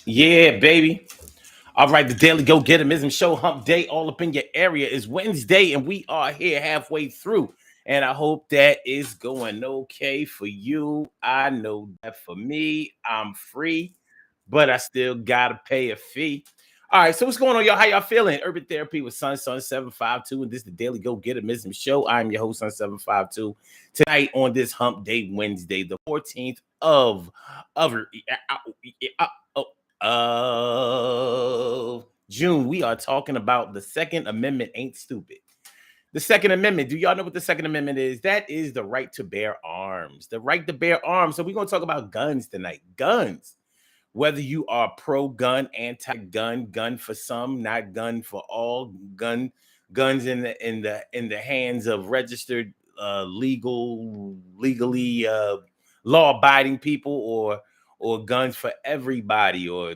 Yeah, baby. All right, the Daily Go Getimism Show Hump Day all up in your area is Wednesday, and we are here halfway through. And I hope that is going okay for you. I know that for me, I'm free, but I still gotta pay a fee. All right, so what's going on, y'all? How y'all feeling? Urban Therapy with Sun 752, and this is the Daily Go Getimism Show. I'm your host, Sun 752. Tonight on this Hump Day Wednesday, the 14th of of June, we are talking about the Second Amendment ain't stupid. The Second Amendment, do y'all know what the Second Amendment is? That is the right to bear arms. The right to bear arms. So we're going to talk about guns tonight. Guns. Whether you are pro-gun, anti-gun, gun for some, not gun for all, guns in the hands of registered legally law-abiding people, or guns for everybody, or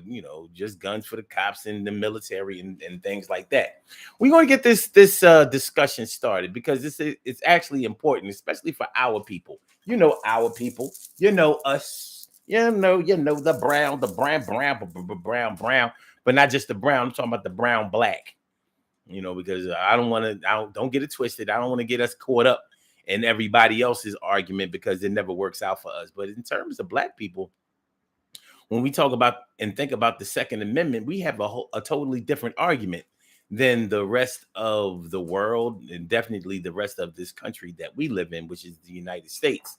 just guns for the cops and the military and things like that. We're going to get this discussion started because it's actually important, especially for our people. Our people, us, the brown, but not just the brown. I'm talking about the brown black, because don't get it twisted. I don't want to get us caught up in everybody else's argument because it never works out for us. But in terms of black people, when we talk about and think about the Second Amendment, we have a totally different argument than the rest of the world, and definitely the rest of this country that we live in, which is the United States.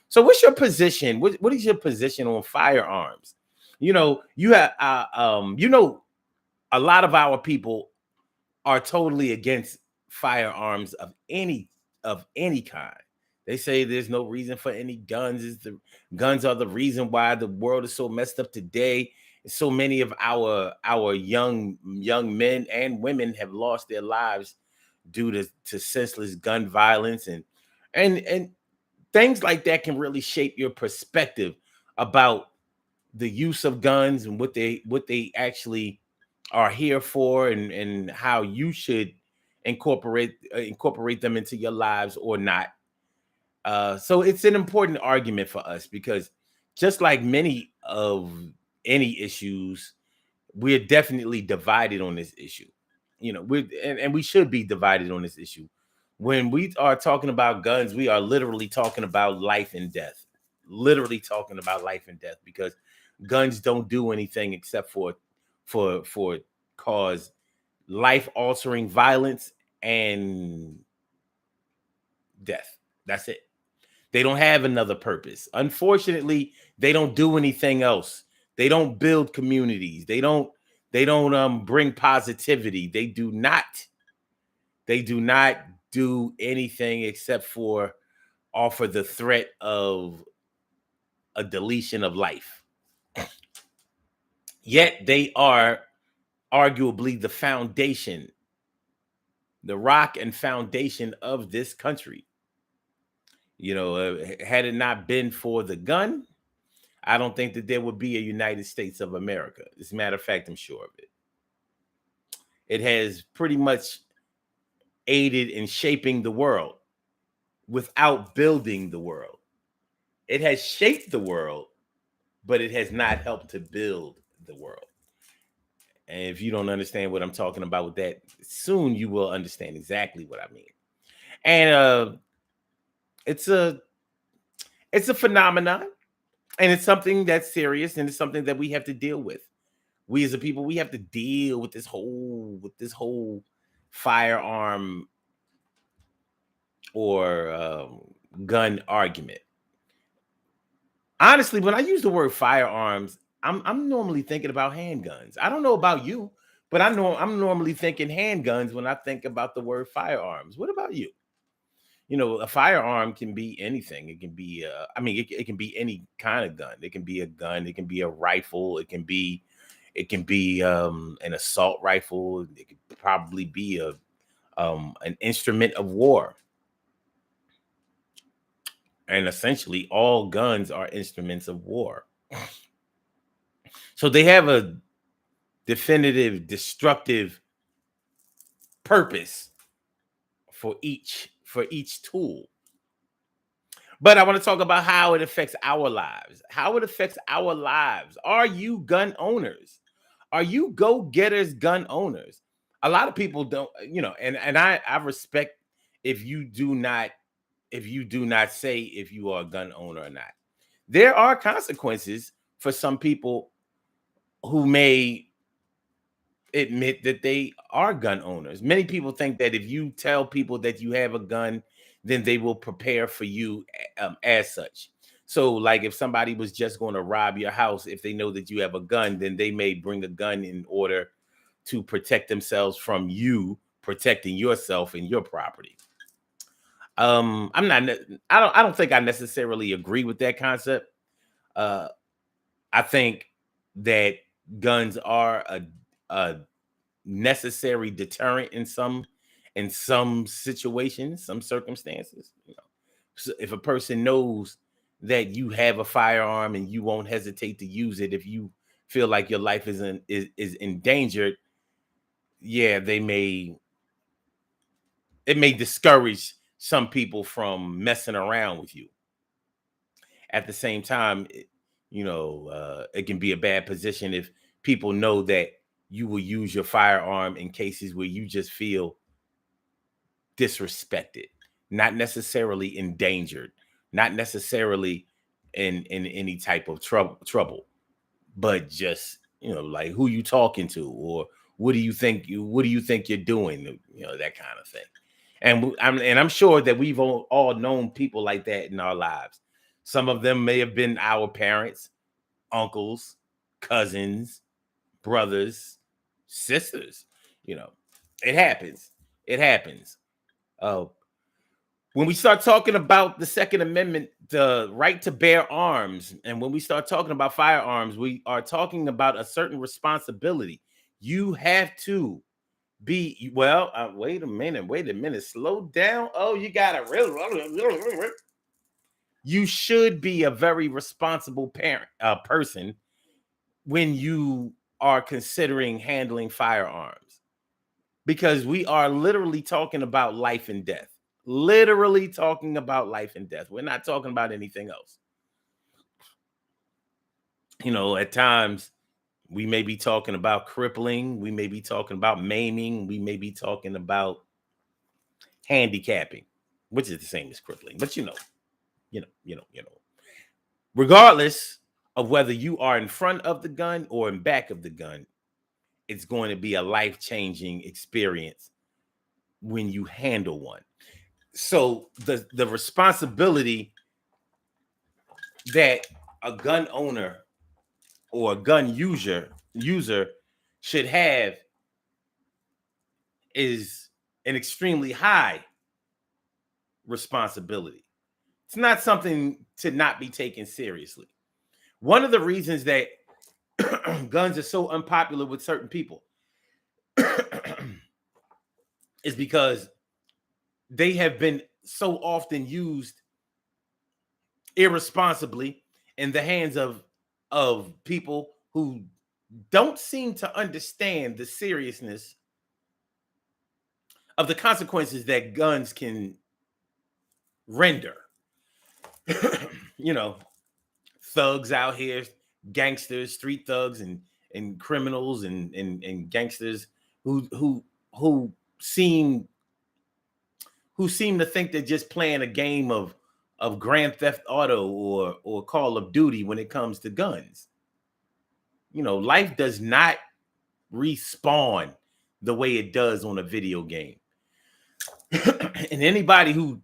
So, what's your position? What is your position on firearms? You have, a lot of our people are totally against firearms of any kind. They say there's no reason for any guns. The guns are the reason why the world is so messed up today. So many of our young men and women have lost their lives due to senseless gun violence, and things like that can really shape your perspective about the use of guns and what they actually are here for, and how you should incorporate them into your lives or not. So it's an important argument for us because, just like many of any issues, we're definitely divided on this issue. And we should be divided on this issue. When we are talking about guns, we are literally talking about life and death. Literally talking about life and death, because guns don't do anything except for cause life altering violence and death. That's it. They don't have another purpose. Unfortunately, they don't do anything else. They don't build communities. They don't bring positivity. They do not do anything except for offer the threat of a deletion of life. Yet they are arguably the foundation, the rock and foundation of this country. Had it not been for the gun, I don't think that there would be a United States of America. As a matter of fact, I'm sure of it. It has pretty much aided in shaping the world without building the world. It has shaped the world, but it has not helped to build the world. And if you don't understand what I'm talking about with that, soon you will understand exactly what I mean. And it's a it's a phenomenon, and it's something that's serious, and it's something that we have to deal with. We as a people, we have to deal with this whole firearm or gun argument. Honestly, when I use the word firearms, I'm normally thinking about handguns. I don't know about you, but I know I'm normally thinking handguns when I think about the word firearms. What about you? A firearm can be anything. It can be, it can be any kind of gun. It can be a gun. It can be a rifle. It can be an assault rifle. It could probably be an instrument of war. And essentially, all guns are instruments of war. So they have a definitive, destructive purpose for each tool. But I want to talk about how it affects our lives. How it affects our lives. Are you gun owners? Are you go-getters gun owners? A lot of people don't, and I respect if you do not say if you are a gun owner or not. There are consequences for some people who may admit that they are gun owners. Many people think that if you tell people that you have a gun, then they will prepare for you as such. So, like if somebody was just going to rob your house, if they know that you have a gun, then they may bring a gun in order to protect themselves from you protecting yourself and your property. I'm not. I don't think I necessarily agree with that concept. Uh, I think that guns are a necessary deterrent in some situations, some circumstances. So if a person knows that you have a firearm and you won't hesitate to use it if you feel like your life is endangered, yeah, it may discourage some people from messing around with you. At the same time, it can be a bad position if people know that you will use your firearm in cases where you just feel disrespected, not necessarily endangered, not necessarily in any type of trouble, but just like who you talking to, or what do you think you're doing, that kind of thing. And I'm sure that we've all known people like that in our lives. Some of them may have been our parents, uncles, cousins, brothers, sisters. It happens. It happens. Uh, when we start talking about the Second Amendment, the right to bear arms, and when we start talking about firearms, we are talking about a certain responsibility. You have to be well. Wait a minute. Slow down. Oh, you got to really. You should be a very responsible person when you are considering handling firearms, because we are literally talking about life and death. Literally talking about life and death. We're not talking about anything else. At times we may be talking about crippling, we may be talking about maiming, we may be talking about handicapping, which is the same as crippling. But regardless of whether you are in front of the gun or in back of the gun, it's going to be a life-changing experience when you handle one. So the responsibility that a gun owner or a gun user should have is an extremely high responsibility. It's not something to not be taken seriously. One of the reasons that guns are so unpopular with certain people is because they have been so often used irresponsibly in the hands of people who don't seem to understand the seriousness of the consequences that guns can render. Thugs out here, gangsters, street thugs, and criminals and gangsters who seem to think they're just playing a game of Grand Theft Auto or Call of Duty when it comes to guns. Life does not respawn the way it does on a video game. And anybody who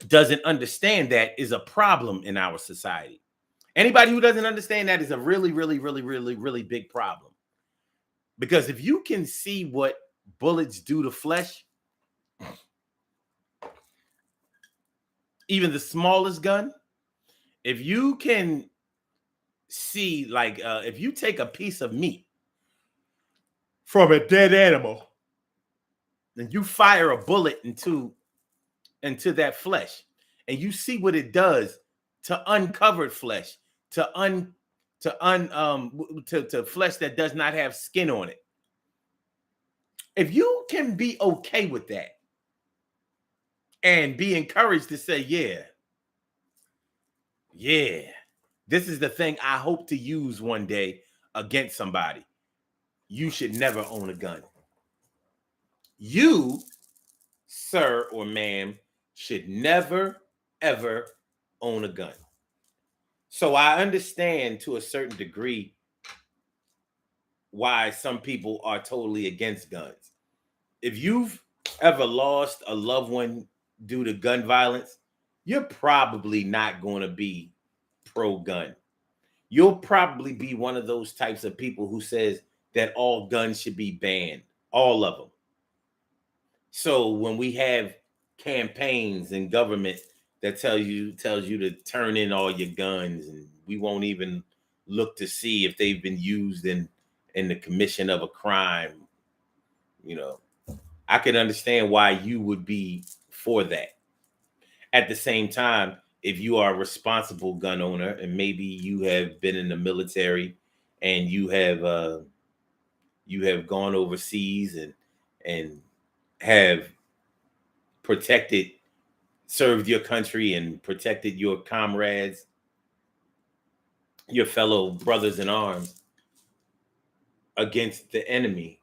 doesn't understand that is a problem in our society. Anybody who doesn't understand that is a really, really, really, really, really big problem. Because if you can see what bullets do to flesh, even the smallest gun, if you can see, like, if you take a piece of meat from a dead animal and you fire a bullet into that flesh, and you see what it does to uncovered flesh, to flesh that does not have skin on it. If you can be okay with that and be encouraged to say, yeah, Yeah. This is the thing I hope to use one day against somebody. You should never own a gun. You, sir or ma'am, should never, ever own a gun. So I understand to a certain degree why some people are totally against guns. If you've ever lost a loved one due to gun violence, you're probably not going to be pro gun. You'll probably be one of those types of people who says that all guns should be banned, all of them. So when we have campaigns in government that tells you to turn in all your guns, and we won't even look to see if they've been used in the commission of a crime, you know, I can understand why you would be for that. At the same time, if you are a responsible gun owner and maybe you have been in the military and you have gone overseas and have protected, served your country and protected your comrades, your fellow brothers in arms against the enemy,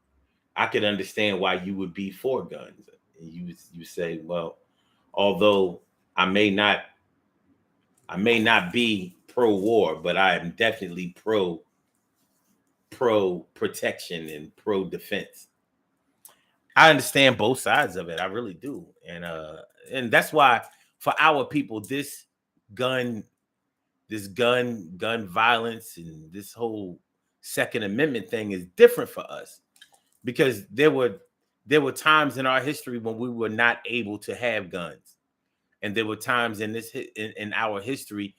I could understand why you would be for guns. You say, well, although I may not I may not be pro war, but I am definitely pro protection and pro defense. I understand both sides of it. I really do. And that's why for our people gun gun violence and this whole second amendment thing is different for us because there were times in our history when we were not able to have guns. And there were times in our history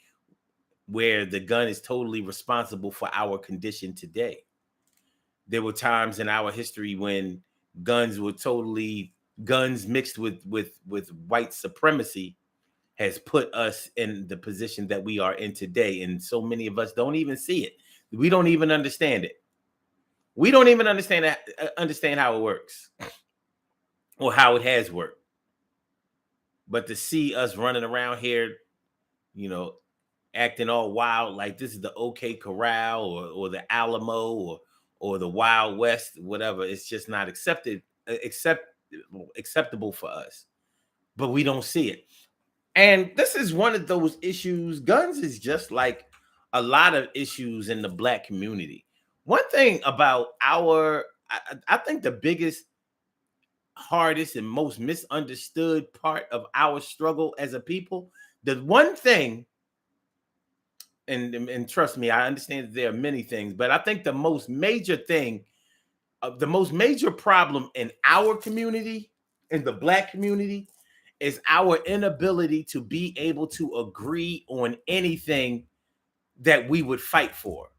where the gun is totally responsible for our condition today. There were times in our history when guns were totally guns mixed with white supremacy has put us in the position that we are in today. And so many of us don't even see it. We don't even understand it. We don't even understand how it works or how it has worked. But to see us running around here, you know, acting all wild like this is the OK Corral or the Alamo or the Wild West, whatever. It's just not acceptable for us. But we don't see it. And this is one of those issues. Guns is just like a lot of issues in the Black community. One thing about I think the biggest, hardest, and most misunderstood part of our struggle as a people, the one thing, and trust me, I understand that there are many things, but I think the most major thing, the most major problem in our community, in the Black community, is our inability to be able to agree on anything that we would fight for.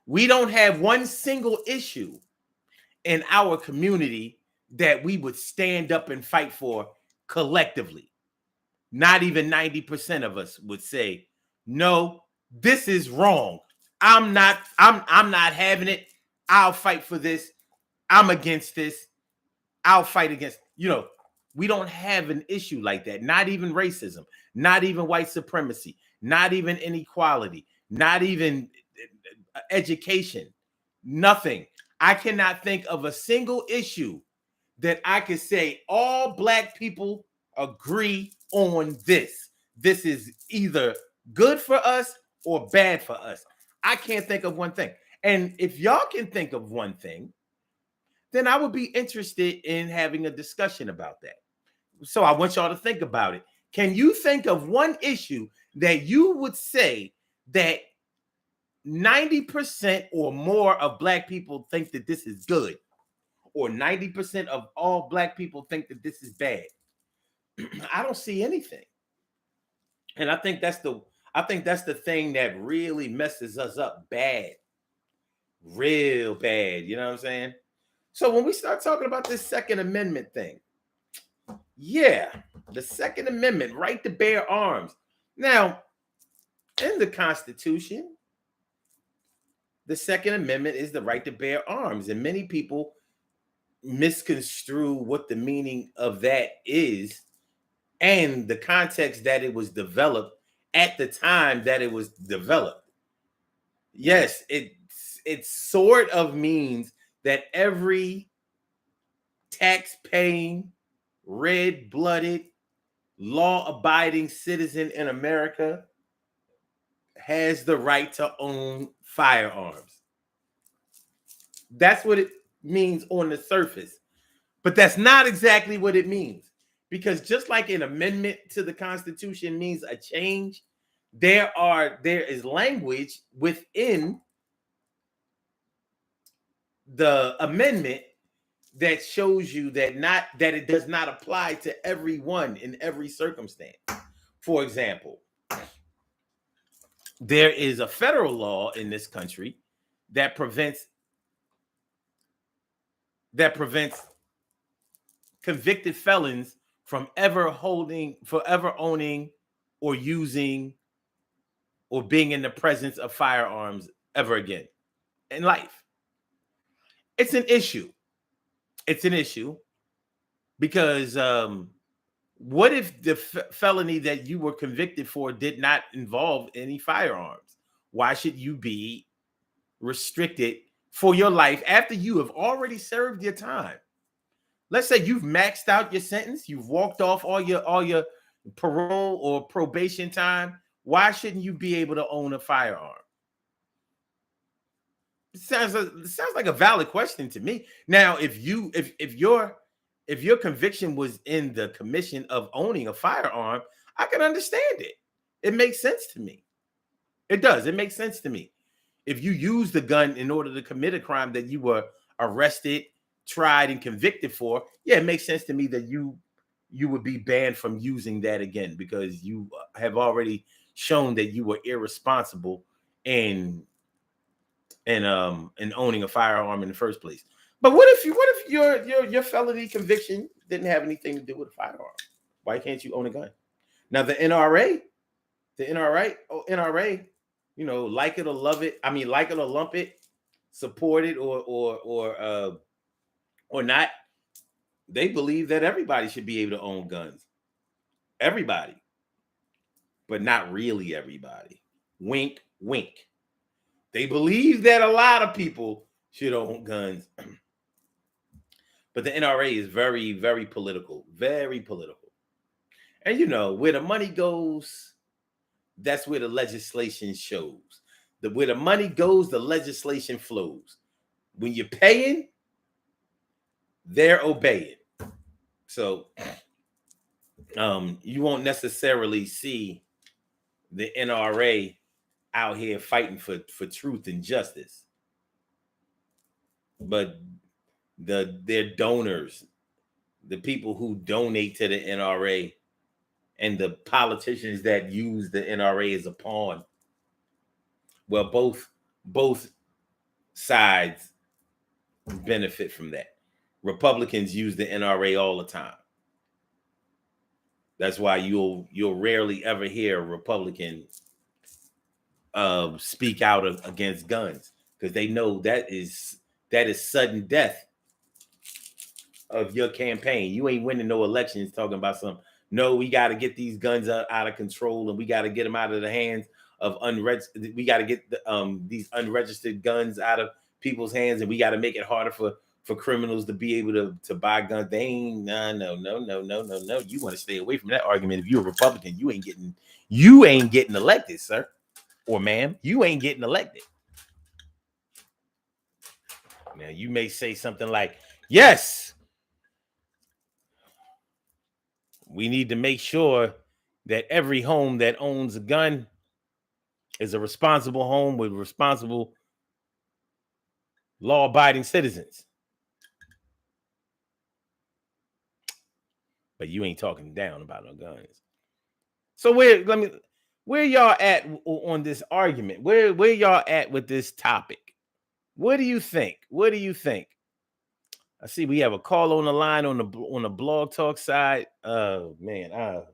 We don't have one single issue in our community that we would stand up and fight for collectively. Not even 90% of us would say, no, this is wrong. I'm not having it. I'll fight for this. I'm against this. I'll fight against, we don't have an issue like that. Not even racism, not even white supremacy, not even inequality, not even education, nothing. I cannot think of a single issue that I could say all Black people agree on this. This is either good for us or bad for us. I can't think of one thing. And if y'all can think of one thing, then I would be interested in having a discussion about that. So I want y'all to think about it. Can you think of one issue that you would say that 90% or more of Black people think that this is good, or 90% of all Black people think that this is bad? I don't see anything. And I think that's the thing that really messes us up bad. Real bad, you know what I'm saying? So when we start talking about this Second Amendment thing, yeah, the Second Amendment, right to bear arms. Now, in the Constitution, the Second Amendment is the right to bear arms, and many people misconstrue what the meaning of that is and the context that it was developed at the time that it was developed. Yes, it sort of means that every tax-paying, red-blooded, law-abiding citizen in America has the right to own firearms. That's what it means on the surface. But that's not exactly what it means. Because just like an amendment to the Constitution means a change, there is language within the amendment that shows you that it does not apply to everyone in every circumstance. For example, there is a federal law in this country that prevents convicted felons from ever owning or using or being in the presence of firearms ever again in life. It's an issue. It's an issue because what if the felony that you were convicted for did not involve any firearms? Why should you be restricted for your life after you have already served your time? Let's say you've maxed out your sentence, you've walked off all your parole or probation time. Why shouldn't you be able to own a firearm? It sounds like a valid question to me. Now, if your conviction was in the commission of owning a firearm, I can understand it. It makes sense to me. It does. It makes sense to me. If you use the gun in order to commit a crime that you were arrested, tried, and convicted for, yeah, it makes sense to me that you would be banned from using that again because you have already shown that you were irresponsible in owning a firearm in the first place. But what if your felony conviction didn't have anything to do with a firearm? Why can't you own a gun? Now the NRA, you know, like it or love it. I mean, like it or lump it, support it or not. They believe that everybody should be able to own guns. Everybody, but not really everybody. Wink, wink. They believe that a lot of people should own guns. But the NRA is very, very political. Very political. And you know, where the money goes, that's where the legislation shows. Where the money goes, the legislation flows. When you're paying, they're obeying. So you won't necessarily see the NRA out here fighting for truth and justice. But their donors, the people who donate to the NRA, and the politicians that use the NRA as a pawn, well, both sides benefit from that. Republicans use the NRA all the time. That's why you'll rarely ever hear a Republican speak out against guns, because they know that is sudden death of your campaign. You ain't winning no elections talking about some. No, we got to get these guns out of control, and we got to get them out of the hands of unregistered. We got to get these unregistered guns out of people's hands, and we got to make it harder for criminals to be able to buy guns. They ain't no. You want to stay away from that argument. If you're a Republican, you ain't getting elected, sir or ma'am. You ain't getting elected. Now you may say something like, "Yes, we need to make sure that every home that owns a gun is a responsible home with responsible, law-abiding citizens." But you ain't talking down about no guns. So where y'all at on this argument? Where y'all at with this topic? What do you think? What do you think? I see we have a call on the line on the Blog Talk side. Oh man,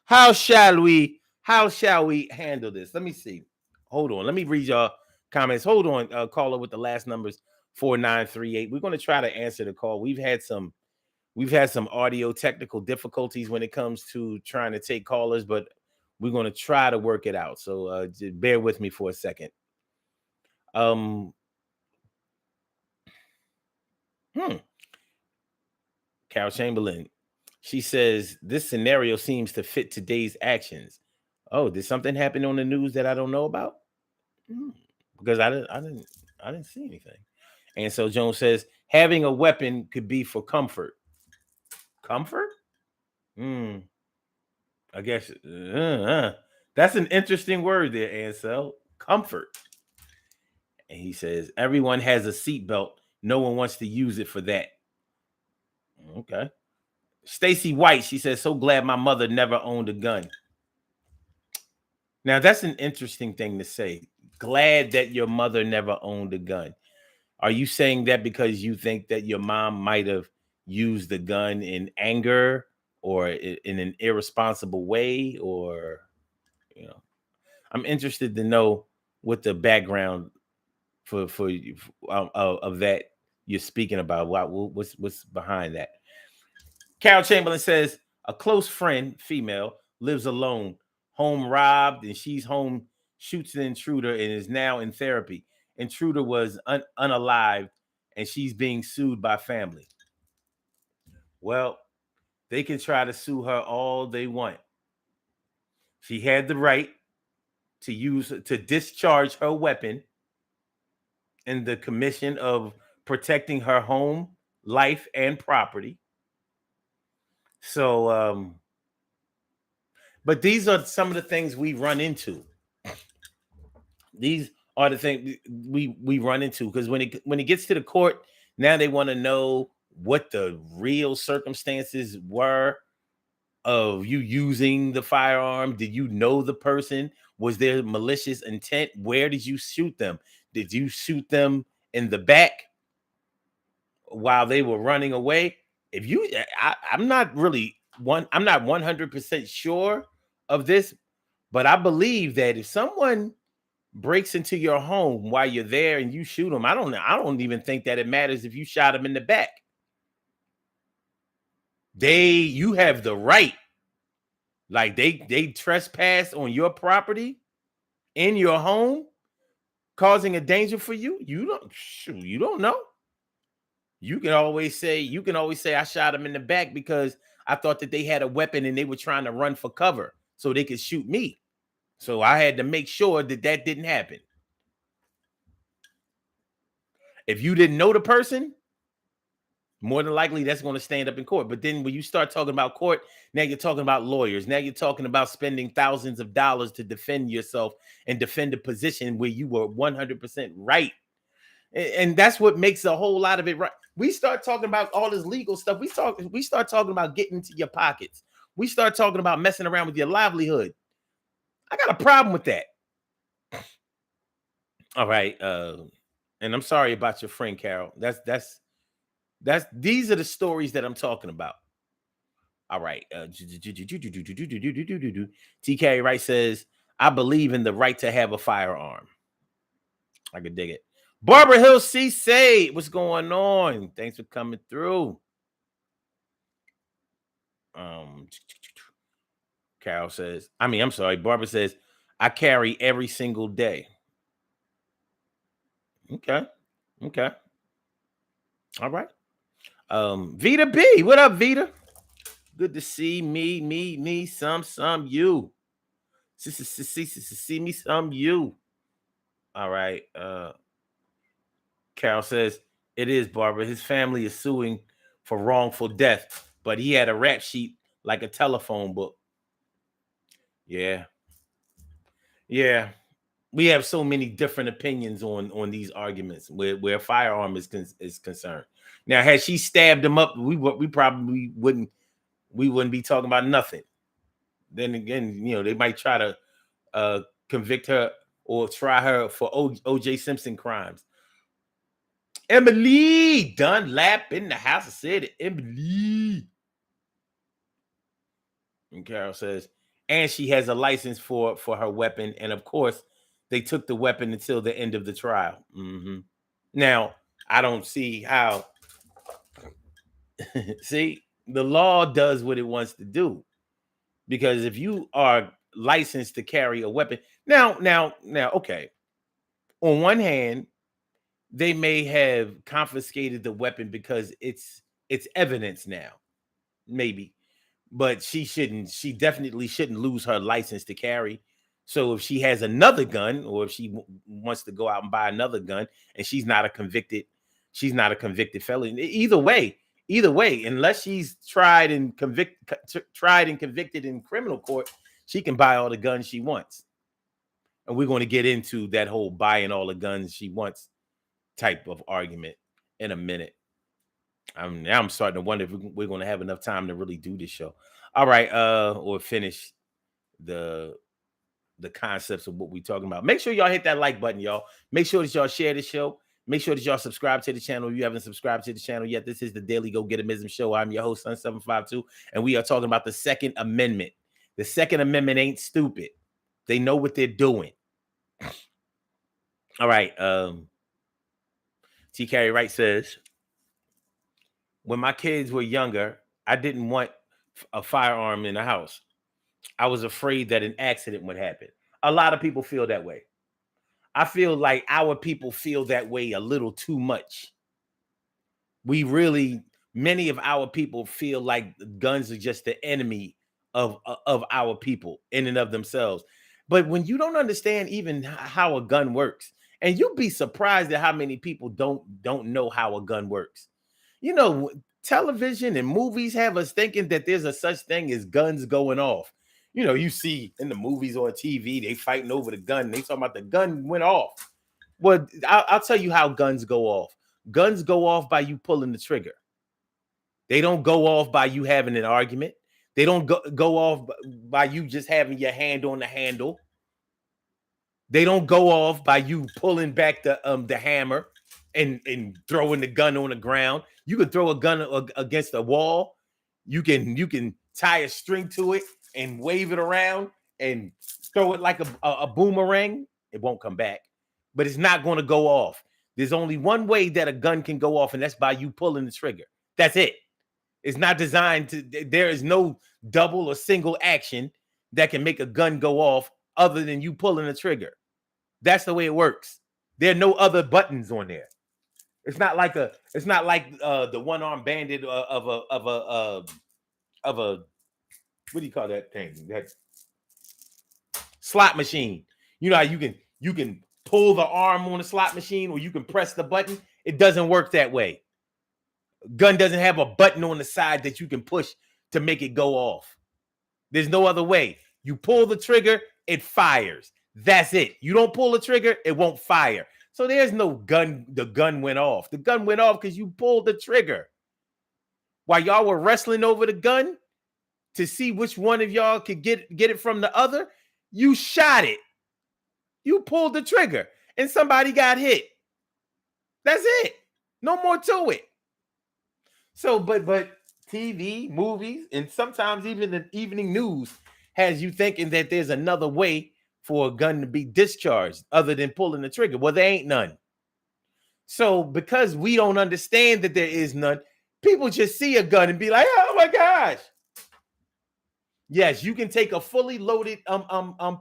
how shall we handle this? Let me see. Hold on. Let me read y'all comments. Hold on, caller with the last numbers 4938. We're going to try to answer the call. We've had some audio technical difficulties when it comes to trying to take callers, but We're going to try to work it out. So just bear with me for a second. Hmm. Carol Chamberlain. She says this scenario seems to fit today's actions. Oh, did something happen on the news that I don't know about? Hmm. Because I didn't see anything. And so Jones says having a weapon could be for comfort. Comfort? Hmm. I guess that's an interesting word there, Ansel. Comfort. And he says everyone has a seatbelt. No one wants to use it for that. Okay. Stacy White. She says, "So glad my mother never owned a gun." Now that's an interesting thing to say. Glad that your mother never owned a gun. Are you saying that because you think that your mom might have used the gun in anger or in an irresponsible way, or you know? I'm interested to know what the background for of that you're speaking about. What's behind that? Carol Chamberlain says a close friend, female, lives alone, home robbed, and she's home, shoots the intruder, and is now in therapy. Intruder was unalived, and she's being sued by family. Well, they can try to sue her all they want. She had the right to discharge her weapon in the commission of protecting her home, life, and property. So, but these are some of the things we run into. These are the things we run into because when it gets to the court, now they want to know what the real circumstances were of you using the firearm. Did you know the person? Was there malicious intent? Where did you shoot them? Did you shoot them in the back while they were running away? If you, I'm not really I'm not 100% sure of this, but I believe that if someone breaks into your home while you're there and you shoot them, I don't even think that it matters if you shot them in the back. You have the right, like they trespass on your property in your home, causing a danger for you. You don't know. You can always say I shot them in the back because I thought that they had a weapon and they were trying to run for cover so they could shoot me. So I had to make sure that that didn't happen. If you didn't know the person, more than likely that's going to stand up in court. But then when you start talking about court, now you're talking about lawyers. Now you're talking about spending thousands of dollars to defend yourself and defend a position where you were 100% right. And that's what makes a whole lot of it right. We start talking about all this legal stuff. We start talking about getting into your pockets. We start talking about messing around with your livelihood. I got a problem with that. All right. And I'm sorry about your friend Carol. These are the stories that I'm talking about. All right. TK Wright says, I believe in the right to have a firearm. I could dig it. Barbara Hill C. Say, what's going on? Thanks for coming through. Carol says, I'm sorry. Barbara says, I carry every single day. Okay. All right. Vita B. What up, Vita? Good to see me, some you. See me, some you. All right. Carol says, it is, Barbara. His family is suing for wrongful death, but he had a rap sheet like a telephone book. Yeah. We have so many different opinions on thhere arguments where firearm is concerned. Now, had she stabbed him up, we probably wouldn't be talking about nothing. Then again, they might try to convict her or try her for OJ Simpson crimes. Emily Dunlap in the house. I said Emily. And Carol says, and she has a license for her weapon, and of course, they took the weapon until the end of the trial. Mm-hmm. Now, I don't see how. See, the law does what it wants to do, because if you are license to carry a weapon. Now, okay. On one hand, they may have confiscated the weapon because it's evidence now, maybe. But she definitely shouldn't lose her license to carry. So if she has another gun, or if she wants to go out and buy another gun, and she's not a convicted felon. Either way, unless she's tried and convicted in criminal court, she can buy all the guns she wants. And we're going to get into that whole buying all the guns she wants type of argument in a minute. I'm starting to wonder if we're going to have enough time to really do this show. All right, or finish the concepts of what we're talking about. Make sure y'all hit that like button, y'all. Make sure that y'all share the show. Make sure that y'all subscribe to the channel if you haven't subscribed to the channel yet. This is the Daily Go Getimism Show. I'm your host, Sun752, and we are talking about the Second Amendment. The Second Amendment ain't stupid. They know what they're doing. All right. T. Carey Wright says, when my kids were younger, I didn't want a firearm in the house. I was afraid that an accident would happen. A lot of people feel that way. I feel like our people feel that way a little too much. Many of our people feel like guns are just the enemy of our people in and of themselves. But when you don't understand even how a gun works, and you'll be surprised at how many people don't know how a gun works. You know, television and movies have us thinking that there's a such thing as guns going off. You know, you see in the movies on TV, they fighting over the gun. They talking about the gun went off. Well, I'll tell you how guns go off. Guns go off by you pulling the trigger. They don't go off by you having an argument. They don't go off by you just having your hand on the handle. They don't go off by you pulling back the hammer and throwing the gun on the ground. You can throw a gun against a wall. You can tie a string to it and wave it around and throw it like a boomerang. It won't come back, but it's not going to go off. There's only one way that a gun can go off, and that's by you pulling the trigger. That's it. It's not designed to. There is no double or single action that can make a gun go off other than you pulling the trigger. That's the way it works. There are no other buttons on there. It's not like the one-armed bandit of a what do you call that thing? That slot machine. You know how you can pull the arm on the slot machine, or you can press the button. It doesn't work that way. Gun doesn't have a button on the side that you can push to make it go off. There's no other way. You pull the trigger, it fires. That's it. You don't pull the trigger, it won't fire. So there's no gun. The gun went off. The gun went off because you pulled the trigger. While y'all were wrestling over the gun to see which one of y'all could get it from the other, you shot it. You pulled the trigger and somebody got hit. That's it. No more to it. So, but TV, movies, and sometimes even the evening news has you thinking that there's another way for a gun to be discharged other than pulling the trigger. Well, there ain't none. So because we don't understand that there is none, people just see a gun and be like, oh my gosh. Yes, you can take a fully loaded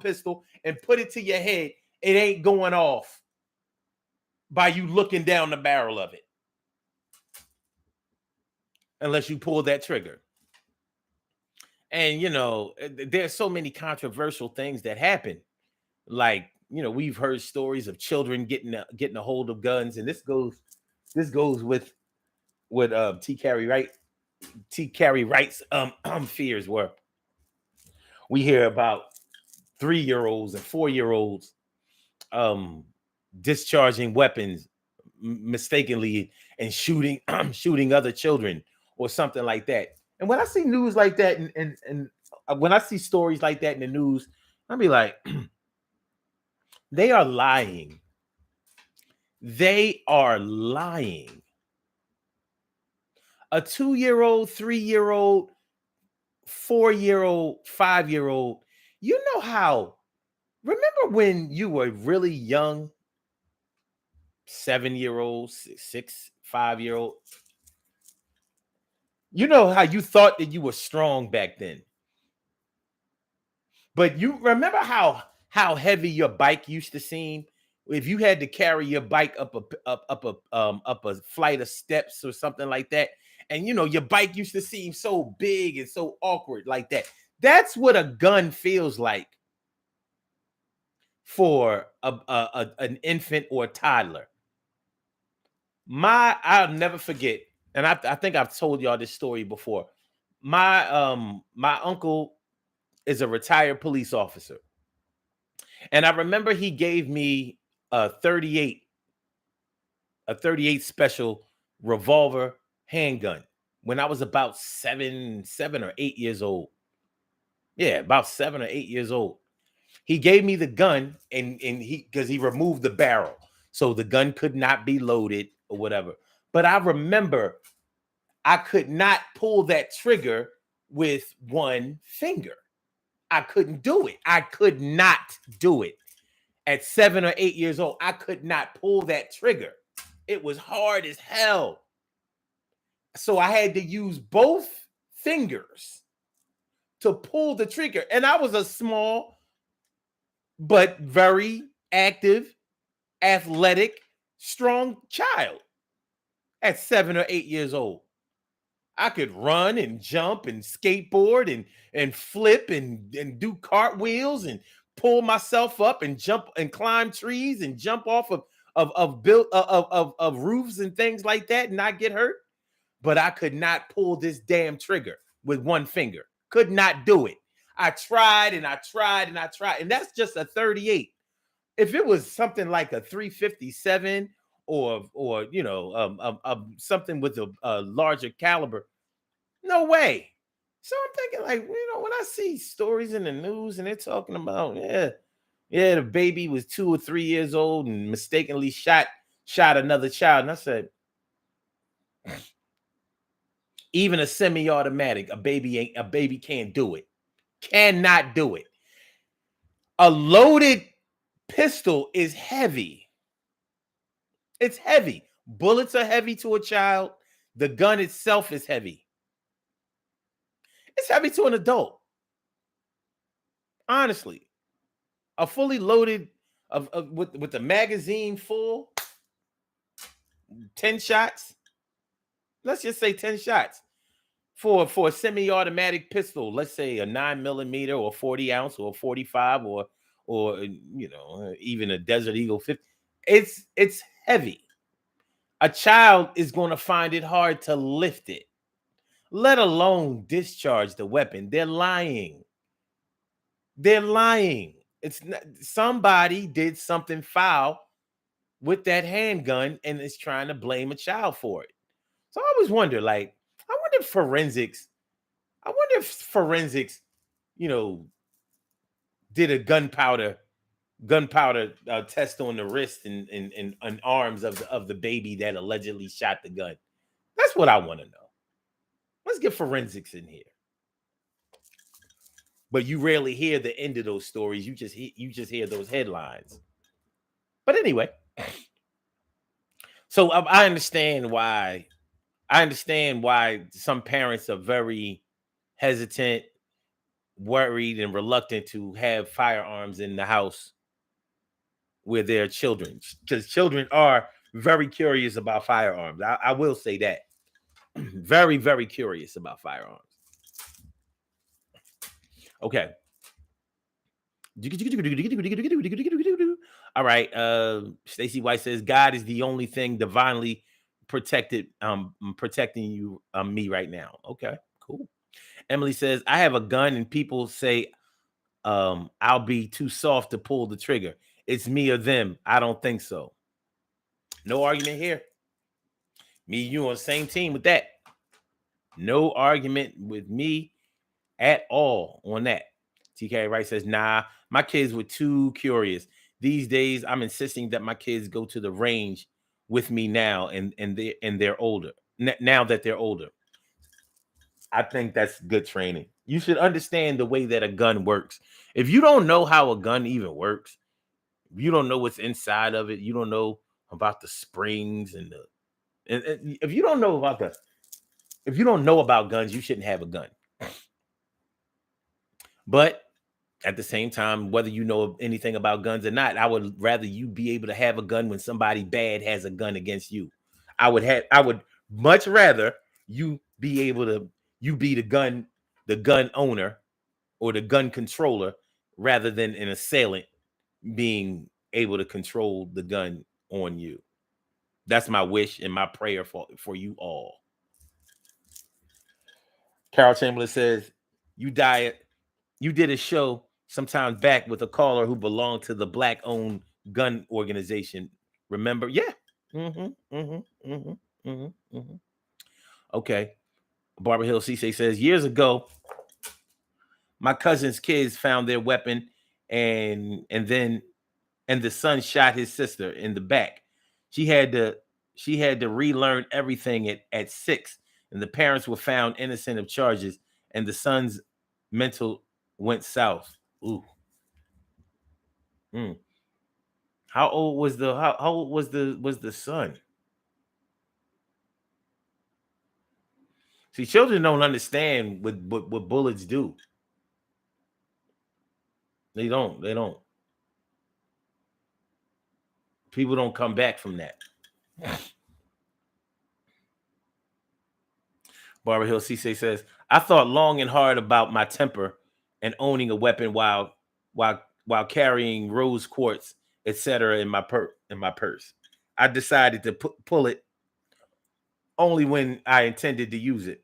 pistol and put it to your head. It ain't going off by you looking down the barrel of it. Unless you pull that trigger. And, you know, there's so many controversial things that happen. Like, you know, we've heard stories of children getting a hold of guns. And this goes with what T. Carey Wright's fears were. We hear about 3-year-olds and 4-year-olds discharging weapons mistakenly and shooting other children or something like that. And when I see news like that and when I see stories like that in the news, I'll be like, they are lying. They are lying. A 2-year-old, 3-year-old, 4-year-old, 5-year-old, you know how, remember when you were really young, 7-year-old, 5-year-old, you know how you thought that you were strong back then. But you remember how heavy your bike used to seem? If you had to carry your bike up a flight of steps or something like that, and your bike used to seem so big and so awkward like that. That's what a gun feels like for an infant or a toddler. I'll never forget, and I think I've told y'all this story before. My uncle is a retired police officer, and I remember he gave me a 38 special revolver handgun when I was about 7 or 8 years old. Yeah, about 7 or 8 years old. He gave me the gun, and because he removed the barrel, so the gun could not be loaded or whatever. But I remember I could not pull that trigger with one finger. I couldn't do it. I could not do it. At 7 or 8 years old, I could not pull that trigger. It was hard as hell. So I had to use both fingers to pull the trigger. And I was a small but very active, athletic, strong child at 7 or 8 years old. I could run and jump and skateboard and flip and do cartwheels and pull myself up and jump and climb trees and jump off of roofs and things like that and not get hurt. But I could not pull this damn trigger with one finger. Could not do it. I tried and I tried and I tried, and that's just a 38. If it was something like a 357 or something with a larger caliber, no way. So I'm thinking, like, when I see stories in the news and they're talking about, the baby was 2 or 3 years old and mistakenly shot another child, and I said, even a semi-automatic, a baby can't do it. Cannot do it. A loaded pistol is heavy. It's heavy. Bullets are heavy to a child. The gun itself is heavy. It's heavy to an adult. Honestly, a fully loaded with the magazine full, 10 shots. Let's just say 10 shots for a semi-automatic pistol. Let's say a 9mm or 40 ounce or 45 or even a Desert Eagle 50. It's heavy. A child is going to find it hard to lift it, let alone discharge the weapon. They're lying. They're lying. It's not, somebody did something foul with that handgun and is trying to blame a child for it. So I always wonder, like, I wonder if forensics, did a gunpowder test on the wrist and arms of the baby that allegedly shot the gun. That's what I want to know. Let's get forensics in here. But you rarely hear the end of those stories. You just hear those headlines. But anyway, so I understand why some parents are very hesitant, worried, and reluctant to have firearms in the house with their children, because children are very curious about firearms. I will say that. Very, very curious about firearms. Okay. All right. Stacy White says God is the only thing divinely protected, protecting you, me right now. Okay, cool. Emily says, I have a gun and people say I'll be too soft to pull the trigger. It's me or them. I don't think so. No argument here. Me and you on the same team with that. No argument with me at all on that. TK Wright says, nah, my kids were too curious. These days, I'm insisting that my kids go to the range with me now, and they're older. Now that they're older. I think that's good training. You should understand the way that a gun works. If you don't know how a gun even works, if you don't know what's inside of it, you don't know about the springs and if you don't know about guns, you shouldn't have a gun. But at the same time, whether you know anything about guns or not, I would rather you be able to have a gun when somebody bad has a gun against you. I would much rather you be able to you be the gun owner or the gun controller rather than an assailant being able to control the gun on you. That's my wish and my prayer for you all. Carol Chamberlain says, you died. You did a show sometime back with a caller who belonged to the black owned gun organization. Remember? Yeah. Mm-hmm. Mm-hmm. Mm-hmm. Mm-hmm. Mm-hmm. Okay. Barbara Hill Cisse says, years ago, my cousin's kids found their weapon and the son shot his sister in the back. She had to relearn everything at 6, and the parents were found innocent of charges, and the son's mental went south. Ooh. Mm. How old was how old was the son? See, children don't understand what bullets do. They don't. They don't. People don't come back from that. Barbara Hill Cisse says, I thought long and hard about my temper and owning a weapon while carrying rose quartz, etc. in my purse. I decided to pull it only when I intended to use it.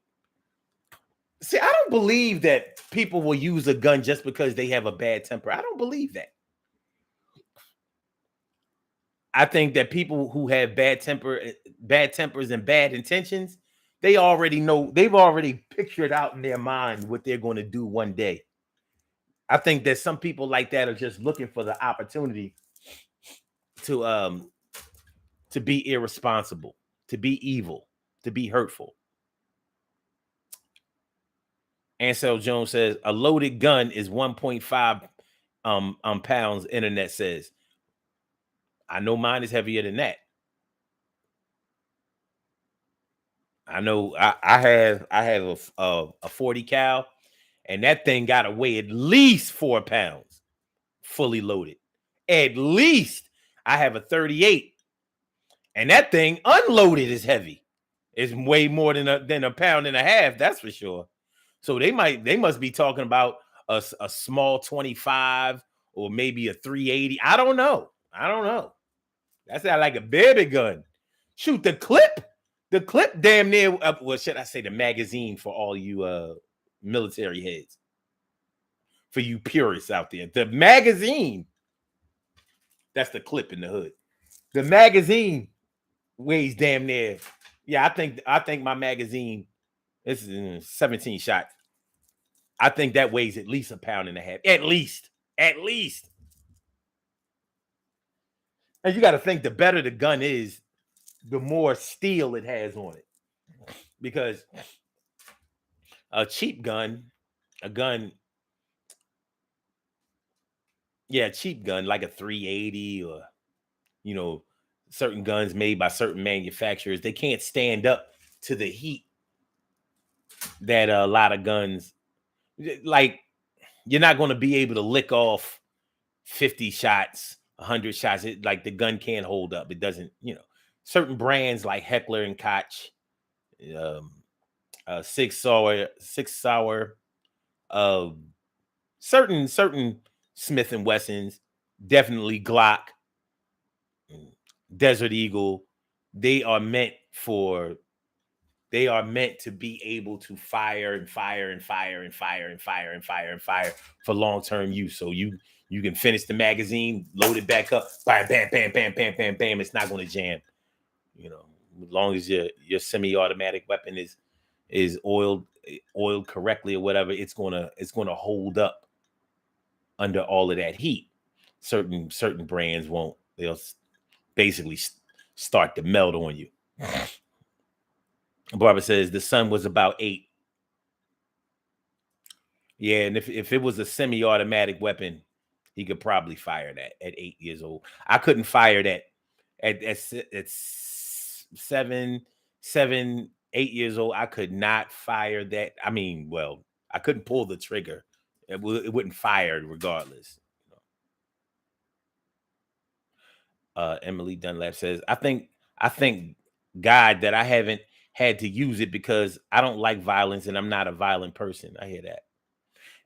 See, I don't believe that people will use a gun just because they have a bad temper. I don't believe that. I think that people who have bad tempers and bad intentions, they've already pictured out in their mind what they're going to do one day. I think that some people like that are just looking for the opportunity to be irresponsible, to be evil, to be hurtful. Ansel Jones says a loaded gun is 1.5 pounds. Internet says, I know mine is heavier than that. I know I have a 40 cal, and that thing got to weigh at least 4 pounds, fully loaded. At least. I have a 38, and that thing unloaded is heavy. It's way more than a pound and a half. That's for sure. So they must be talking about a small 25 or maybe a 380. I don't know. That's not like a baby gun. Shoot, the clip damn near, well, should I say the magazine for all you military heads, for you purists out there. The magazine, that's the clip in the hood. The magazine weighs damn near, yeah, I think my magazine, this is 17 shots. I think that weighs at least a pound and a half. At least. And you got to think the better the gun is, the more steel it has on it. Because a cheap gun, cheap gun like a 380 or, certain guns made by certain manufacturers, they can't stand up to the heat that a lot of guns, like, you're not going to be able to lick off 50 shots, 100 shots. Like the gun can't hold up. It doesn't, certain brands like Heckler and Koch, Six Sauer, certain Smith and Wessons, definitely Glock, Desert Eagle. They are meant to be able to fire and fire and fire and fire and fire and fire and fire for long-term use. So you can finish the magazine, load it back up, bam, bam, bam, bam, bam, bam, bam. It's not going to jam. As long as your semi-automatic weapon is oiled correctly or whatever, it's gonna hold up under all of that heat. Certain brands won't. They'll basically start to melt on you. Barbara says the son was about 8. Yeah, and if it was a semi-automatic weapon, he could probably fire that at 8 years old. I couldn't fire that at 7, 8 years old. I could not fire that. I mean, well, I couldn't pull the trigger It wouldn't fire regardless. Emily Dunlap says, I think God that I haven't had to use it because I don't like violence and I'm not a violent person. I hear that.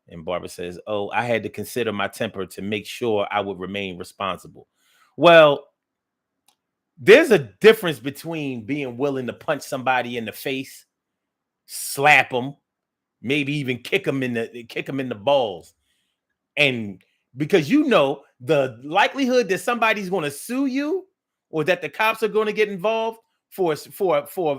And Barbara says, oh, I had to consider my temper to make sure I would remain responsible. Well, there's a difference between being willing to punch somebody in the face, slap them, maybe even kick them in the balls. And because the likelihood that somebody's going to sue you or that the cops are going to get involved for a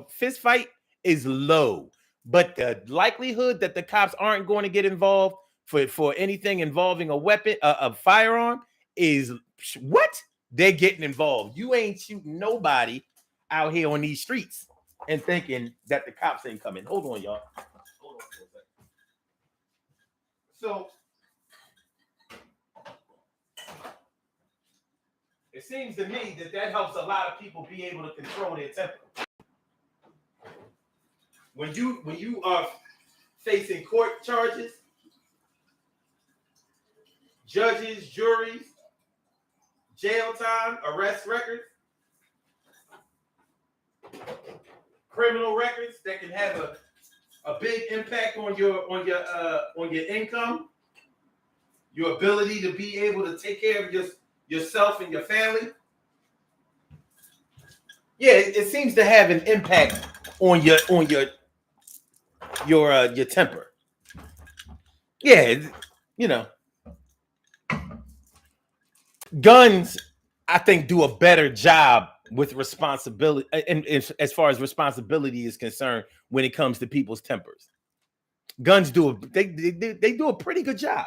fist fight is low. But the likelihood that the cops aren't going to get involved for anything involving a weapon, a firearm, is what? They're getting involved. You ain't shooting nobody out here on these streets and thinking that the cops ain't coming. Hold on, y'all. Hold on for a second. So it seems to me that helps a lot of people be able to control their temper. When you are facing court charges, judges, juries, jail time, arrest records, criminal records that can have a big impact on your income, your ability to be able to take care of yourself and your family. Yeah, it seems to have an impact on your temper. Yeah, guns, I think, do a better job with responsibility, and as far as responsibility is concerned, when it comes to people's tempers. Guns do they do a pretty good job.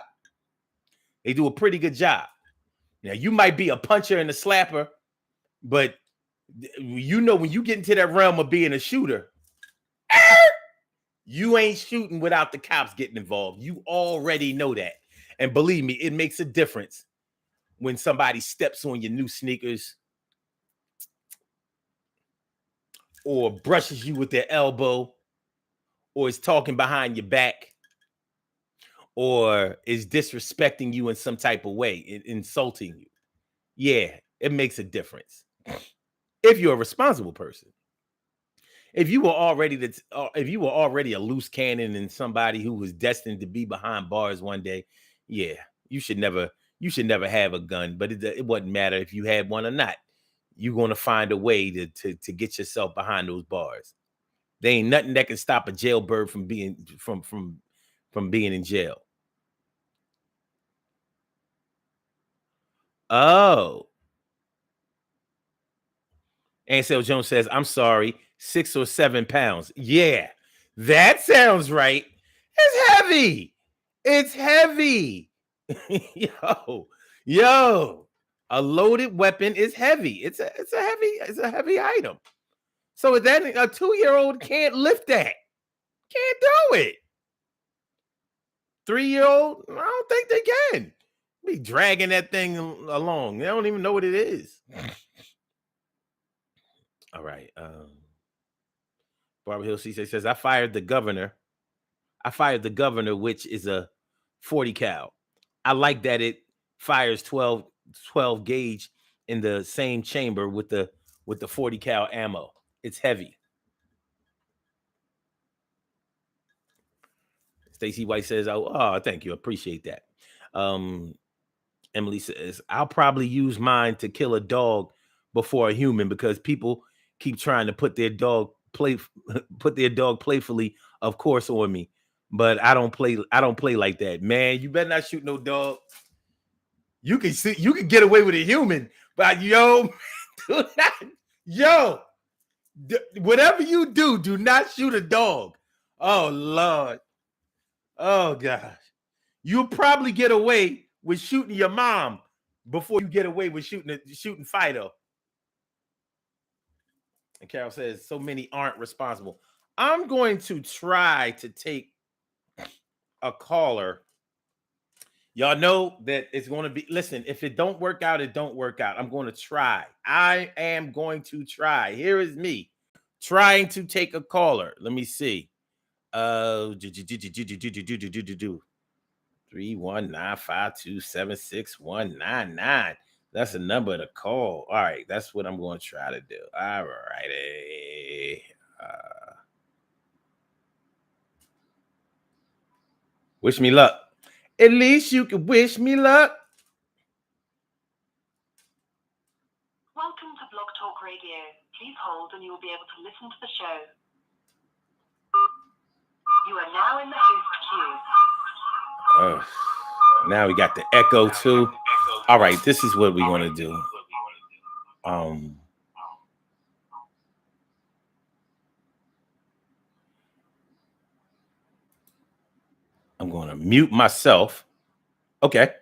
They do a pretty good job. Now, you might be a puncher and a slapper, but when you get into that realm of being a shooter, you ain't shooting without the cops getting involved. You already know that. And believe me, it makes a difference when somebody steps on your new sneakers or brushes you with their elbow or is talking behind your back or is disrespecting you in some type of way, insulting you. Yeah, it makes a difference. If you're a responsible person. If you were already a loose cannon and somebody who was destined to be behind bars one day, yeah, you should never have a gun. But it wouldn't matter if you had one or not. You're going to find a way to get yourself behind those bars. There ain't nothing that can stop a jailbird from being in jail. Oh. Ansel Jones says, I'm sorry, 6 or 7 pounds. Yeah, that sounds right. It's heavy. It's heavy. Yo, a loaded weapon is heavy. It's a heavy item. So that a 2-year-old can't lift that. Can't do it. 3-year-old, I don't think they can. Be dragging that thing along. They don't even know what it is. All right. Barbara Hill CC says, I fired the governor, which is a 40 cal. I like that it fires 12 gauge in the same chamber with the 40 cal ammo. It's heavy. Stacy White says, oh, thank you. Appreciate that. Emily says, I'll probably use mine to kill a dog before a human because people keep trying to put their dog playfully, of course, on me. But I don't play like that. Man, you better not shoot no dog. You can get away with a human, but whatever you do not shoot a dog. Oh Lord. Oh gosh. You'll probably get away with shooting your mom before you get away with shooting Fido. And Carol says, so many aren't responsible. I'm going to try to take a caller. Y'all know that it's going to be, listen, if it don't work out, it don't work out. I'm going to try. I am going to try. Here is me trying to take a caller. Let me see. 319-527-6199. That's the number to call. All right, that's what I'm going to try to do. All righty. Wish me luck. At least you can wish me luck. Welcome to Blog Talk Radio. Please hold and you will be able to listen to the show. You are now in the host queue. Now we got the echo too. All right, this is what we want to do. I'm going to mute myself. Okay.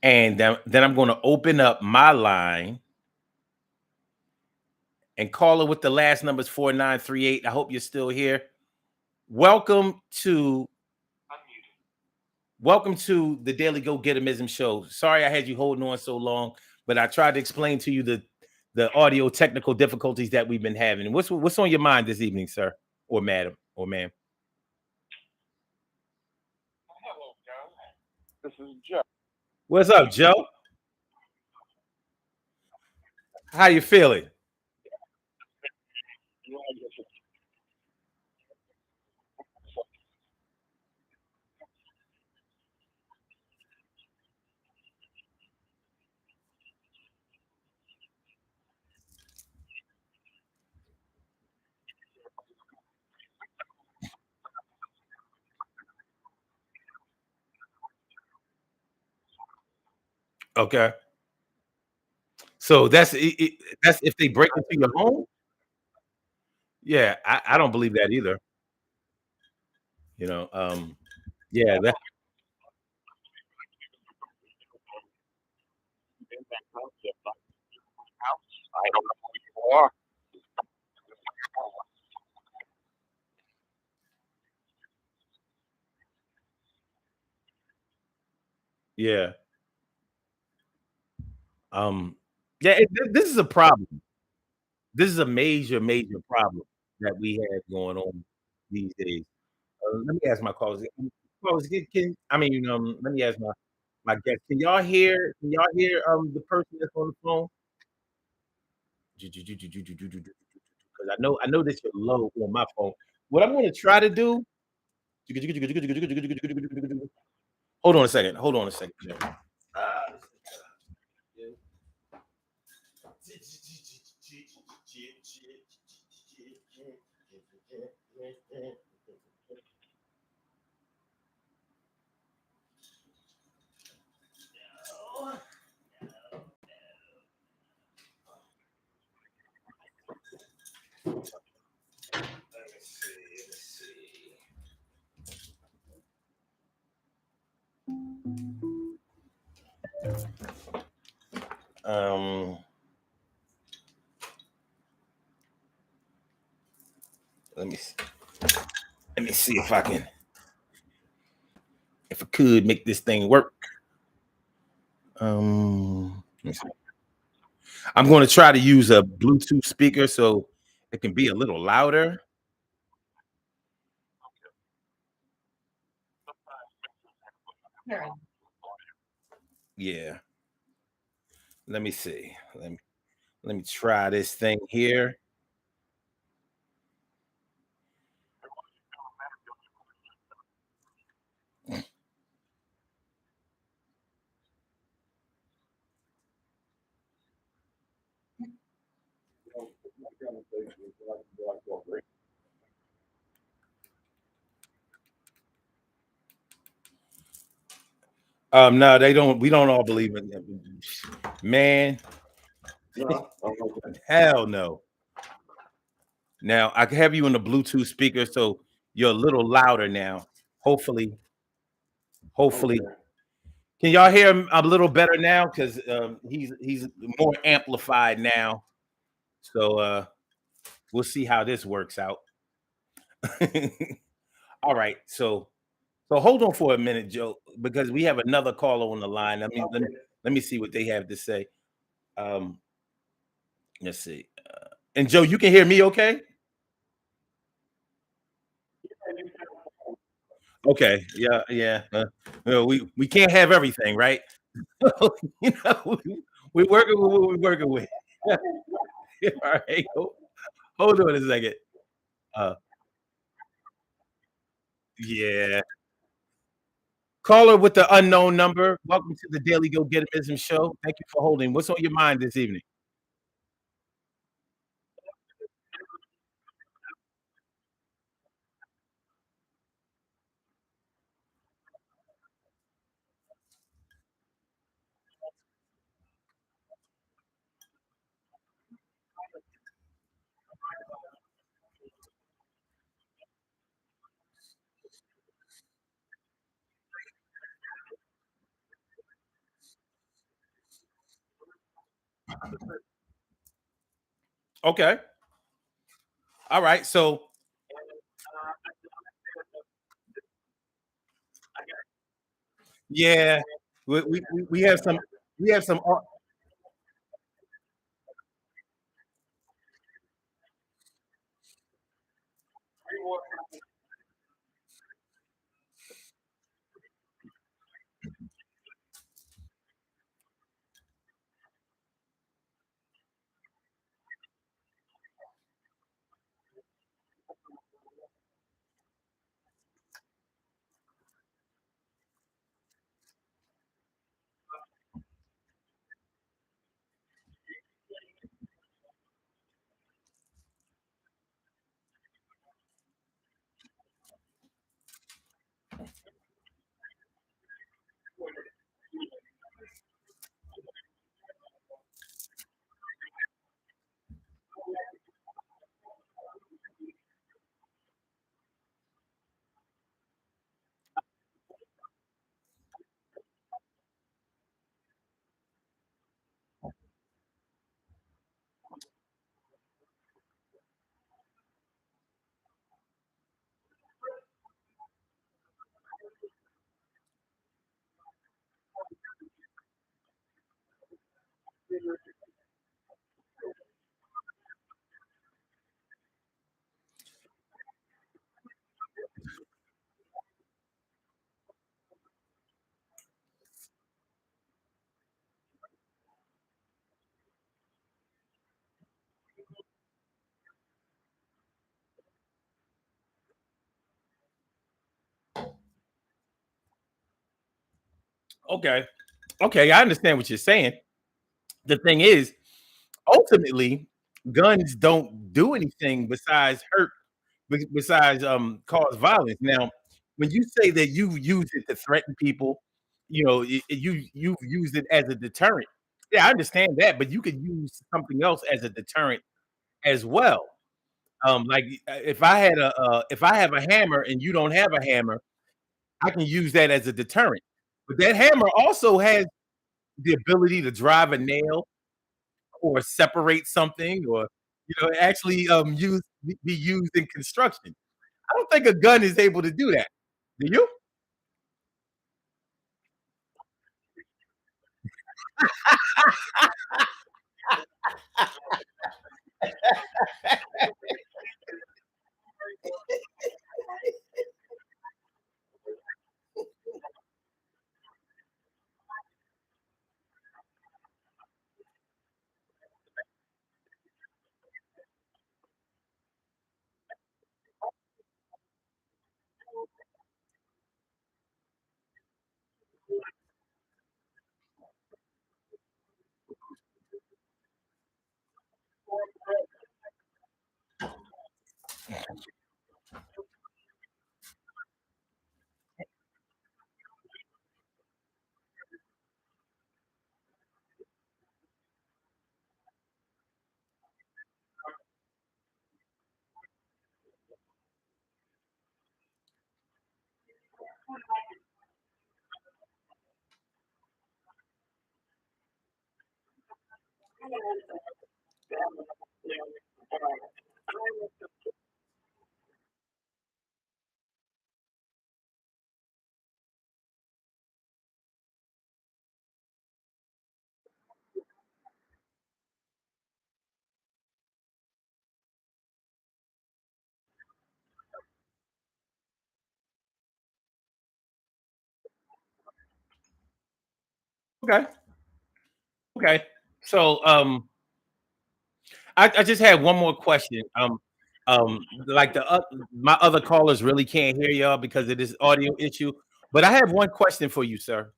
And then I'm going to open up my line and call it with the last numbers 4938. I hope you're still here. Welcome to the Daily Go Getimism Show. Sorry I had you holding on so long, but I tried to explain to you the audio technical difficulties that we've been having. What's on your mind this evening, sir, or madam, or ma'am? Hello, Joe. This is Joe. What's up, Joe? How you feeling? Okay. So that's if they break into your home. Yeah, I don't believe that either. Yeah, that. I don't know who you are. Yeah. Yeah, this is a problem. This is a major, major problem that we have going on these days. Let me ask my callers. Let me ask my guest. Can y'all hear? Can y'all hear the person that's on the phone? Because I know this is low on my phone. What I'm going to try to do. Hold on a second. Hold on a second. Let me see if I could make this thing work. I'm going to try to use a Bluetooth speaker so it can be a little louder. Yeah. Let me see. Let me try this thing here. No, they don't. We don't all believe in it. Man, hell no. Now I can have you in the Bluetooth speaker, so you're a little louder now. Hopefully. Can y'all hear him a little better now? Because he's more amplified now. So we'll see how this works out. All right. So hold on for a minute, Joe, because we have another caller on the line. Let me see what they have to say. Um, let's see. And Joe, you can hear me okay? Okay, yeah, yeah. We can't have everything, right? you know, we're working with what we're working with. All right, hold on a second. Uh, yeah. Caller with the unknown number. Welcome to the Daily Go Getimism Show. Thank you for holding. What's on your mind this evening? Okay. All right. So yeah, we have some we have some. Okay. Okay, I understand what you're saying. The thing is, ultimately, guns don't do anything besides hurt, besides cause violence. Now, when you say that you use it to threaten people, you've used it as a deterrent. Yeah, I understand that, but you could use something else as a deterrent as well. Like if I have a hammer and you don't have a hammer, I can use that as a deterrent. But that hammer also has the ability to drive a nail or separate something or actually be used in construction. I don't think a gun is able to do that. Do you? Okay. Okay. So I just had one more question. Like my other callers really can't hear y'all because of this audio issue. But I have one question for you, sir.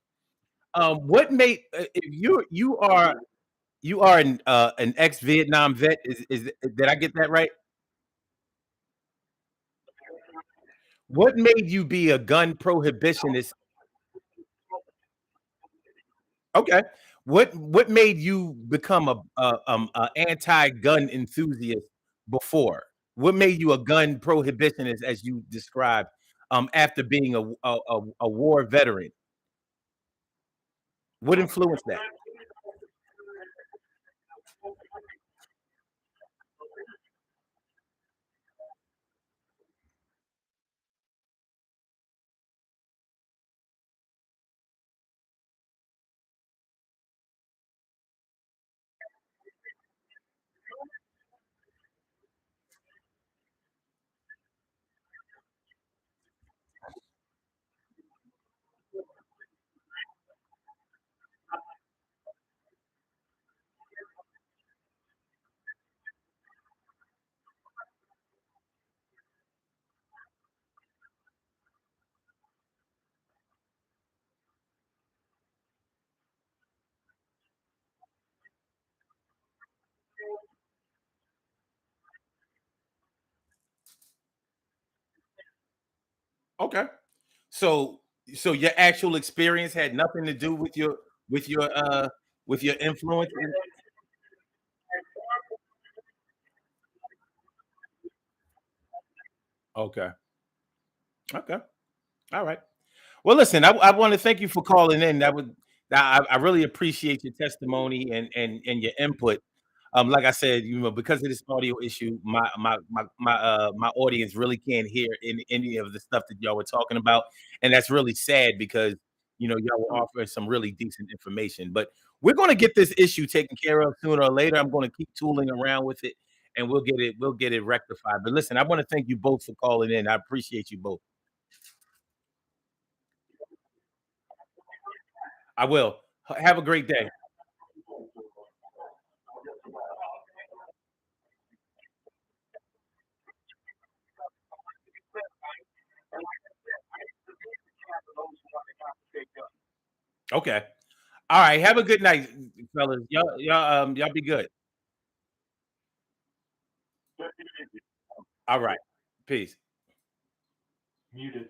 What made if you are an ex-Vietnam vet? Is did I get that right? What made you be a gun prohibitionist? Okay. What made you become a anti-gun enthusiast before? What made you a gun prohibitionist as you described after being a war veteran? What influenced that? Okay. So so your actual experience had nothing to do with your uh with your influence okay. Okay. All right. Well, listen, I want to thank you for calling in. I really appreciate your testimony and your input. Like I said, because of this audio issue, my audience really can't hear any of the stuff that y'all were talking about, and that's really sad because y'all were offering some really decent information. But we're going to get this issue taken care of sooner or later. I'm going to keep tooling around with it, and we'll get it rectified. But listen, I want to thank you both for calling in. I appreciate you both. I will. Have a great day. Okay. All right. Have a good night, fellas. Y'all be good. All right. Peace. Muted.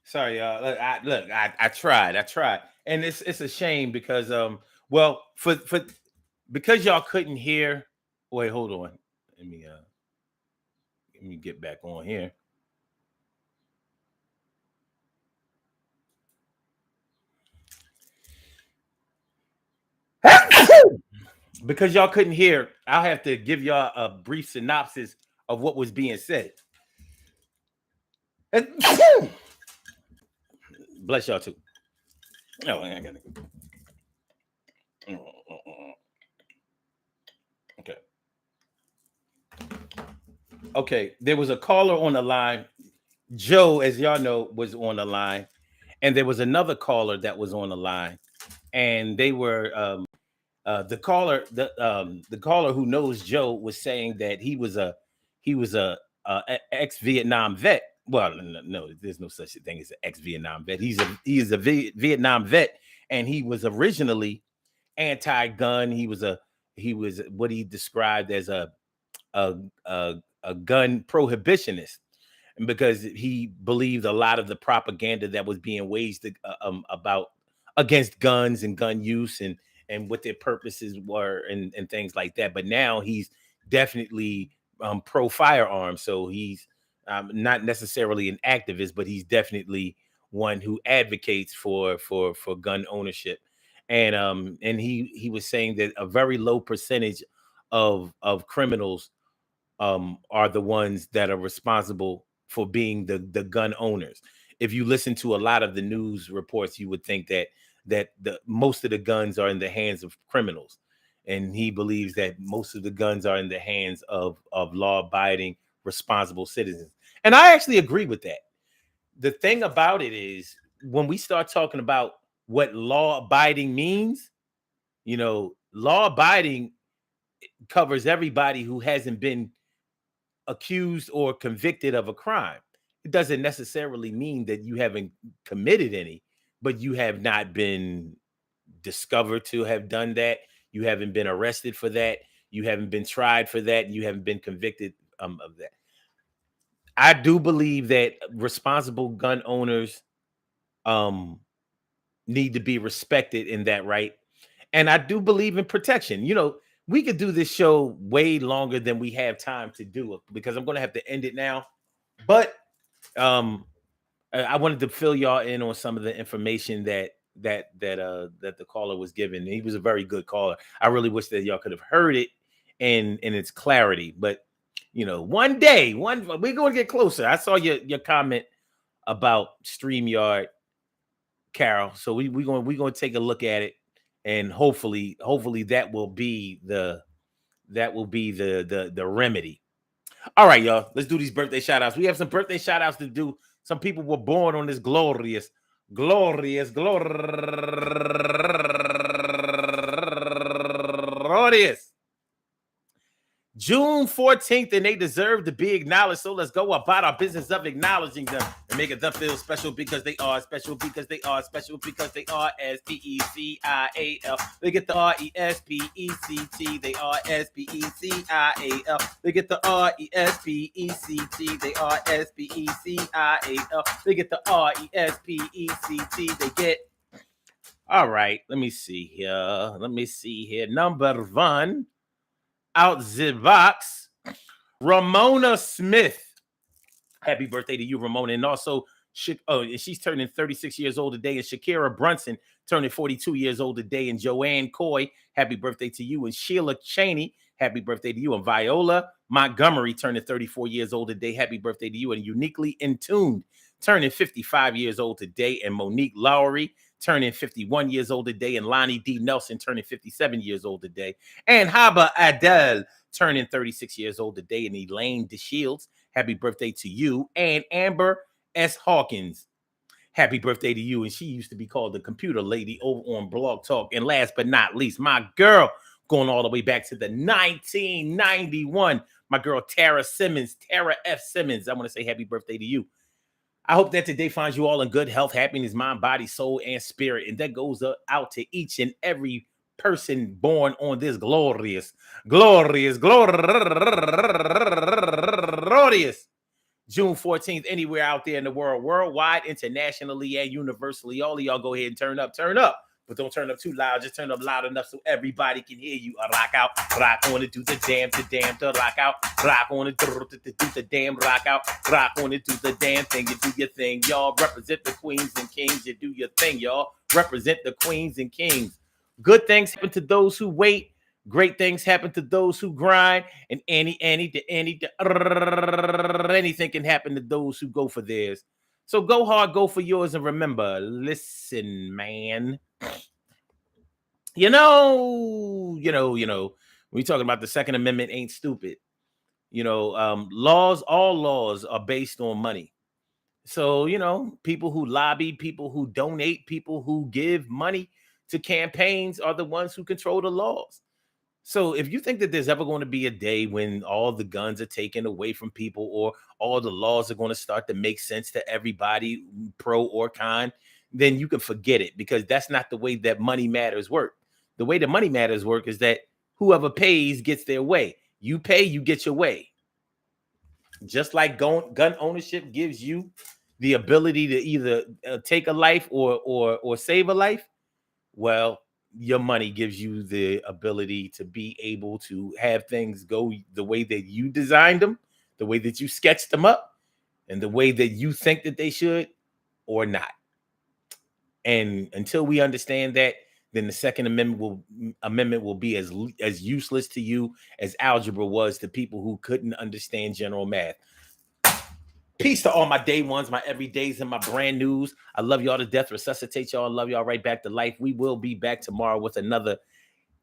Sorry, y'all. I tried. I tried. And it's a shame because well, for because y'all couldn't hear. Wait, hold on. Let me uh let me get back on here. Because y'all couldn't hear, I'll have to give y'all a brief synopsis of what was being said. Bless y'all too. Oh, I got it. Okay. Okay. There was a caller on the line. Joe, as y'all know, was on the line, and there was another caller that was on the line, and they were the caller who knows Joe was saying that he was a ex Vietnam vet. Well, no, no, there's no such thing as an ex Vietnam vet. He is a Vietnam vet, and he was originally anti-gun. He was what he described as a a gun prohibitionist, and because he believed a lot of the propaganda that was being waged about against guns and gun use and what their purposes were and things like that. But now he's definitely pro firearm, so he's not necessarily an activist, but he's definitely one who advocates for gun ownership. And he was saying that a very low percentage of criminals are the ones that are responsible for being the gun owners. If you listen to a lot of the news reports, you would think that the most of the guns are in the hands of criminals, and he believes that most of the guns are in the hands of law-abiding, responsible citizens. And I actually agree with that. The thing about it is when we start talking about what law abiding means, law abiding covers everybody who hasn't been accused or convicted of a crime. It doesn't necessarily mean that you haven't committed any, but you have not been discovered to have done that. You haven't been arrested for that. You haven't been tried for that. You haven't been convicted of that. I do believe that responsible gun owners need to be respected in that right. And I do believe in protection. We could do this show way longer than we have time to do it because I'm going to have to end it now. But I wanted to fill y'all in on some of the information that the caller was given. He was a very good caller. I really wish that y'all could have heard it in its clarity. But one day, we're going to get closer. I saw your comment about StreamYard, Carol. So we're going to take a look at it, and hopefully that will be the remedy. All right, y'all. Let's do these birthday shout outs. We have some birthday shout outs to do. Some people were born on this glorious June 14th, and they deserve to be acknowledged. So let's go about our business of acknowledging them and making them feel special because they are special, because they are special, because they are SPECIAL. They get the RESPECT. They are SPECIAL. They get the RESPECT. They are SPECIAL. They get the RESPECT. They get. All right, let me see here. Number one. Out the box, Ramona Smith. Happy birthday to you, Ramona. And also, she's turning 36 years old today. And Shakira Brunson turning 42 years old today. And Joanne Coy, happy birthday to you. And Sheila Cheney, happy birthday to you. And Viola Montgomery turning 34 years old today. Happy birthday to you. And Uniquely Intuned turning 55 years old today. And Monique Lowry turning 51 years old today, and Lonnie D. Nelson turning 57 years old today, and Haba Adele turning 36 years old today, and Elaine DeShields, happy birthday to you, and Amber S. Hawkins, happy birthday to you, and she used to be called the computer lady over on Blog Talk, and last but not least, my girl, going all the way back to the 1991, my girl Tara Simmons, Tara F. Simmons, I want to say happy birthday to you. I hope that today finds you all in good health, happiness, mind, body, soul, and spirit. And that goes out to each and every person born on this glorious June 14th, anywhere out there in the world, worldwide, internationally, and universally. All of y'all go ahead and turn up. But don't turn up too loud. Just turn up loud enough so everybody can hear you. Rock out, rock on it, do the damn, to rock out. Rock on it, do the damn, rock out. Rock on it, do the damn thing. You do your thing, y'all. Represent the queens and kings. You do your thing, y'all. Represent the queens and kings. Good things happen to those who wait. Great things happen to those who grind. And anything can happen to those who go for theirs. So go hard, go for yours, and remember, listen, man. You know, we talking about the Second Amendment ain't stupid. All laws are based on money. So, people who lobby, people who donate, people who give money to campaigns are the ones who control the laws. So if you think that there's ever going to be a day when all the guns are taken away from people or all the laws are going to start to make sense to everybody, pro or con, then you can forget it, because that's not the way that money matters work. The way that money matters work is that whoever pays gets their way. You pay, you get your way. Just like gun ownership gives you the ability to either take a life or save a life. Well, your money gives you the ability to be able to have things go the way that you designed them, the way that you sketched them up, and the way that you think that they should or not. And until we understand that, then the Second Amendment will be as useless to you as algebra was to people who couldn't understand general math. Peace to all my day ones, my everydays, and my brand news. I love y'all to death. Resuscitate y'all. I love y'all right back to life. We will be back tomorrow with another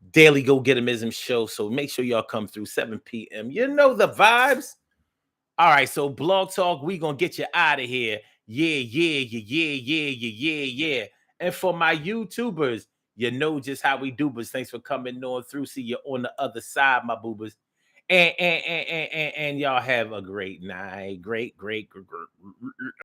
daily go-get-emism show. So make sure y'all come through 7 p.m. You know the vibes. All right, so Blog Talk, we gonna get you out of here. Yeah, yeah, yeah, yeah, yeah, yeah, yeah, yeah. And for my YouTubers, you know just how we do, but thanks for coming on through. See you on the other side, my boobers. And y'all have a great night. Great.